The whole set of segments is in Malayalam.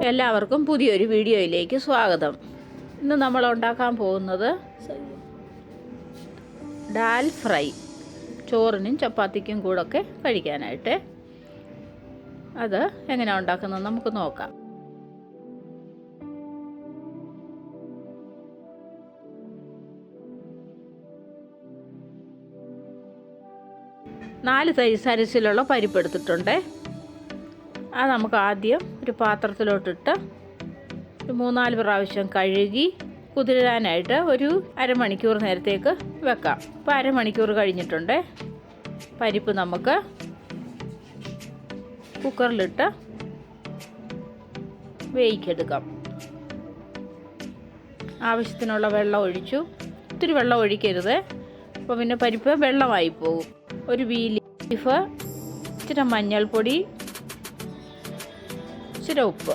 എല്ലാവർക്കും പുതിയൊരു വീഡിയോയിലേക്ക് സ്വാഗതം. ഇന്ന് നമ്മൾ ഉണ്ടാക്കാൻ പോകുന്നത് ഡാൽ ഫ്രൈ, ചോറിനും ചപ്പാത്തിക്കും കൂടെയൊക്കെ കഴിക്കാനായിട്ട്. അത് എങ്ങനെയാണ് ഉണ്ടാക്കുന്നത് നമുക്ക് നോക്കാം. നാല് സൈസിലുള്ള പരിപ്പ് എടുത്തിട്ടുണ്ട്. അത് നമുക്ക് ആദ്യം ഒരു പാത്രത്തിലോട്ടിട്ട് ഒരു 3-4 പ്രാവശ്യം കഴുകി കുതിരാനായിട്ട് ഒരു അരമണിക്കൂർ നേരത്തേക്ക് വെക്കാം. ഇപ്പോൾ അരമണിക്കൂർ കഴിഞ്ഞിട്ടുണ്ട്. പരിപ്പ് നമുക്ക് കുക്കറിലിട്ട് വേവിച്ചെടുക്കാം. ആവശ്യത്തിനുള്ള വെള്ളം ഒഴിച്ചു. ഒത്തിരി വെള്ളം ഒഴിക്കരുത്, അപ്പോൾ പിന്നെ പരിപ്പ് വെള്ളമായി പോകും. ഒരു ബീഫ്, ഇച്ചിരി മഞ്ഞൾപ്പൊടി, ഇച്ചിരി ഉപ്പ്,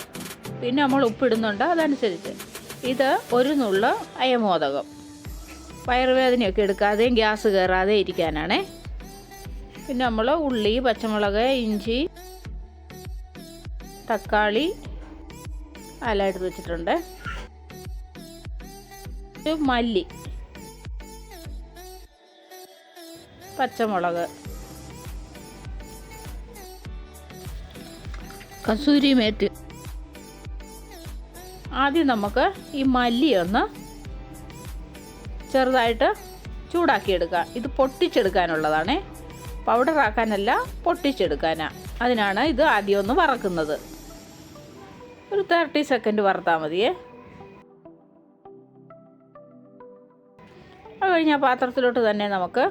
പിന്നെ നമ്മൾ ഉപ്പിടുന്നുണ്ട് അതനുസരിച്ച്. ഇത് ഒരു നുള്ള് അയമോദകം, വയറുവേദനയൊക്കെ എടുക്കാതെയും ഗ്യാസ് കയറാതെ ഇരിക്കാനാണേ. പിന്നെ നമ്മൾ ഉള്ളി, പച്ചമുളക്, ഇഞ്ചി, തക്കാളി എല്ലാം എടുത്ത് വെച്ചിട്ടുണ്ട്. മല്ലി, പച്ചമുളക്, കസൂരി മേത്തി. ആദ്യം നമുക്ക് ഈ മല്ലി ഒന്ന് ചെറുതായിട്ട് ചൂടാക്കിയെടുക്കാം. ഇത് പൊട്ടിച്ചെടുക്കാനുള്ളതാണ്, പൗഡറാക്കാനല്ല, പൊട്ടിച്ചെടുക്കാനാണ്. അതിനാണ് ഇത് ആദ്യം ഒന്ന് വറക്കുന്നത്. ഒരു 30 സെക്കൻഡ് വറുത്താൽ മതിയേ. അത് കഴിഞ്ഞ് ആ പാത്രത്തിലോട്ട് തന്നെ നമുക്ക്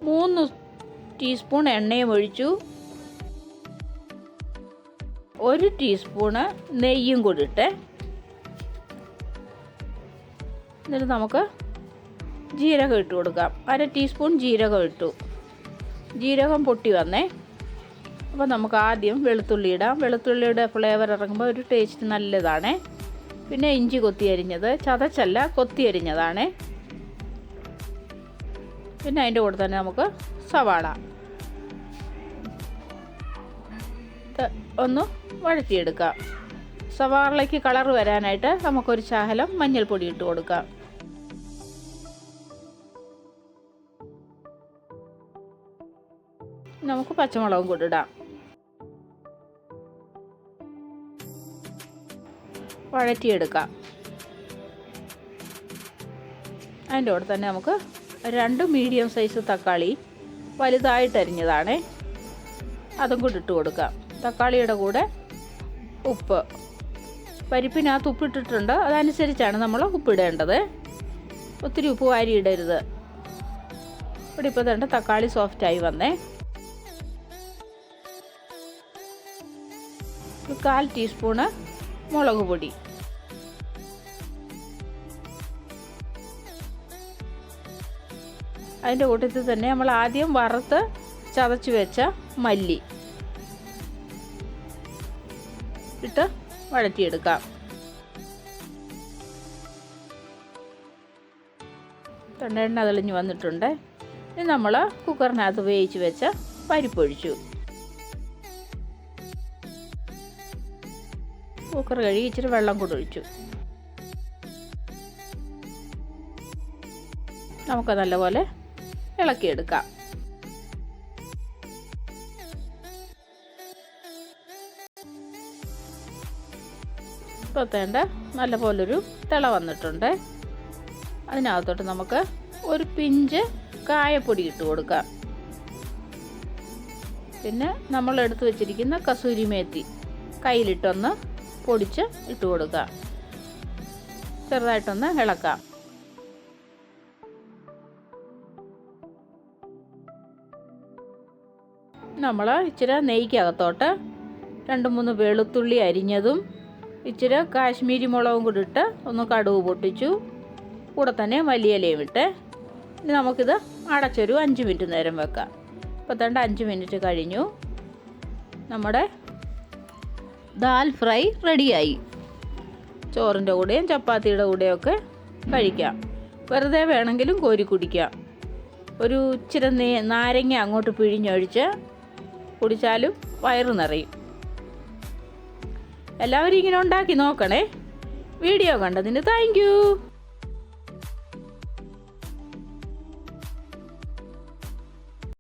3 ടീസ്പൂൺ എണ്ണയും ഒഴിച്ചു. 1 ടീസ്പൂണ് നെയ്യും കൂടി ഇട്ട് എന്നിട്ട് നമുക്ക് ജീരകം ഇട്ട് കൊടുക്കാം. 1/2 ടീസ്പൂൺ ജീരകം ഇട്ടു. ജീരകം പൊട്ടി വന്നേ. അപ്പോൾ നമുക്ക് ആദ്യം വെളുത്തുള്ളി ഇടാം. വെളുത്തുള്ളിയുടെ ഫ്ലേവർ ഇറങ്ങുമ്പോൾ ഒരു ടേസ്റ്റ് നല്ലതാണ്. പിന്നെ ഇഞ്ചി കൊത്തി അരിഞ്ഞത്, ചതച്ചല്ല കൊത്തി അരിഞ്ഞതാണ്. പിന്നെ അതിൻ്റെ കൂടെ തന്നെ നമുക്ക് സവാള ഒന്ന് വഴറ്റിയെടുക്കാം. സവാളയ്ക്ക് കളർ വരാനായിട്ട് നമുക്കൊരു ശകലം മഞ്ഞൾപ്പൊടി ഇട്ട് കൊടുക്കാം. നമുക്ക് പച്ചമുളകും കൂടി ഇടാം. വഴറ്റിയെടുക്കാം. അതിൻ്റെ കൂടെ തന്നെ നമുക്ക് 2 മീഡിയം സൈസ് തക്കാളി വലുതായിട്ട് അരിഞ്ഞതാണ്, അതും കൂടി ഇട്ട് കൊടുക്കാം. തക്കാളിയുടെ കൂടെ ഉപ്പ്, പരിപ്പിനകത്ത് ഉപ്പിട്ടിട്ടുണ്ട്, അതനുസരിച്ചാണ് നമ്മൾ ഉപ്പിടേണ്ടത്. ഒത്തിരി ഉപ്പ് വാരി ഇടരുത്. ഇവിടെ ഇപ്പോൾ തന്നെ തക്കാളി സോഫ്റ്റായി വന്നേ. 1/4 ടീസ്പൂണ് മുളക് പൊടി, അതിൻ്റെ കൂട്ടത്തിൽ തന്നെ നമ്മൾ ആദ്യം വറുത്ത് ചതച്ച് വെച്ച മല്ലി ഇട്ട് വഴറ്റിയെടുക്കാം. എണ്ണ തെളിഞ്ഞ് വന്നിട്ടുണ്ട്. ഇനി നമ്മൾ കുക്കറിനകത്ത് വേവിച്ച് വെച്ച പരിപ്പൊഴിച്ചു. കുക്കർ കഴുകി ഇച്ചിരി വെള്ളം കൂടി ഒഴിച്ചു. നമുക്ക് നല്ലപോലെ ഇളക്കിയെടുക്കാം. ഇപ്പോൾ തേണ്ട നല്ലപോലൊരു തിള വന്നിട്ടുണ്ട്. അതിനകത്തോട്ട് നമുക്ക് ഒരു പിഞ്ച് കായപ്പൊടി ഇട്ട് കൊടുക്കാം. പിന്നെ നമ്മൾ എടുത്ത് വെച്ചിരിക്കുന്ന കസൂരി മേത്തി കയ്യിലിട്ടൊന്ന് പൊടിച്ച് ഇട്ട് കൊടുക്കാം. ചെറുതായിട്ടൊന്ന് ഇളക്കാം. നമ്മൾ ഇച്ചിരി നെയ്ക്കകത്തോട്ട് 2-3 വെളുത്തുള്ളി അരിഞ്ഞതും ഇച്ചിരി കാശ്മീരി മുളകും കൂടി ഇട്ട് ഒന്ന് കടുക് പൊട്ടിച്ചു. കൂടെ തന്നെ മല്ലിയിലയും ഇട്ട് ഇനി നമുക്കിത് അടച്ചൊരു 5 മിനിറ്റ് നേരം വെക്കാം. ഇപ്പോൾ തന്നെ 5 മിനിറ്റ് കഴിഞ്ഞു. നമ്മുടെ ദാൽ ഫ്രൈ റെഡിയായി. ചോറിൻ്റെ കൂടെയും ചപ്പാത്തിയുടെ കൂടെയൊക്കെ കഴിക്കാം. വെറുതെ വേണമെങ്കിലും കോരി കുടിക്കാം. ഒരു ഇച്ചിരി നാരങ്ങ അങ്ങോട്ട് പിഴിഞ്ഞൊഴിച്ച് കുടിച്ചാലും വയറ് നിറയും. എല്ലാവരും ഇങ്ങനെ ഉണ്ടാക്കി നോക്കണേ. വീഡിയോ കണ്ടതിന് താങ്ക് യു.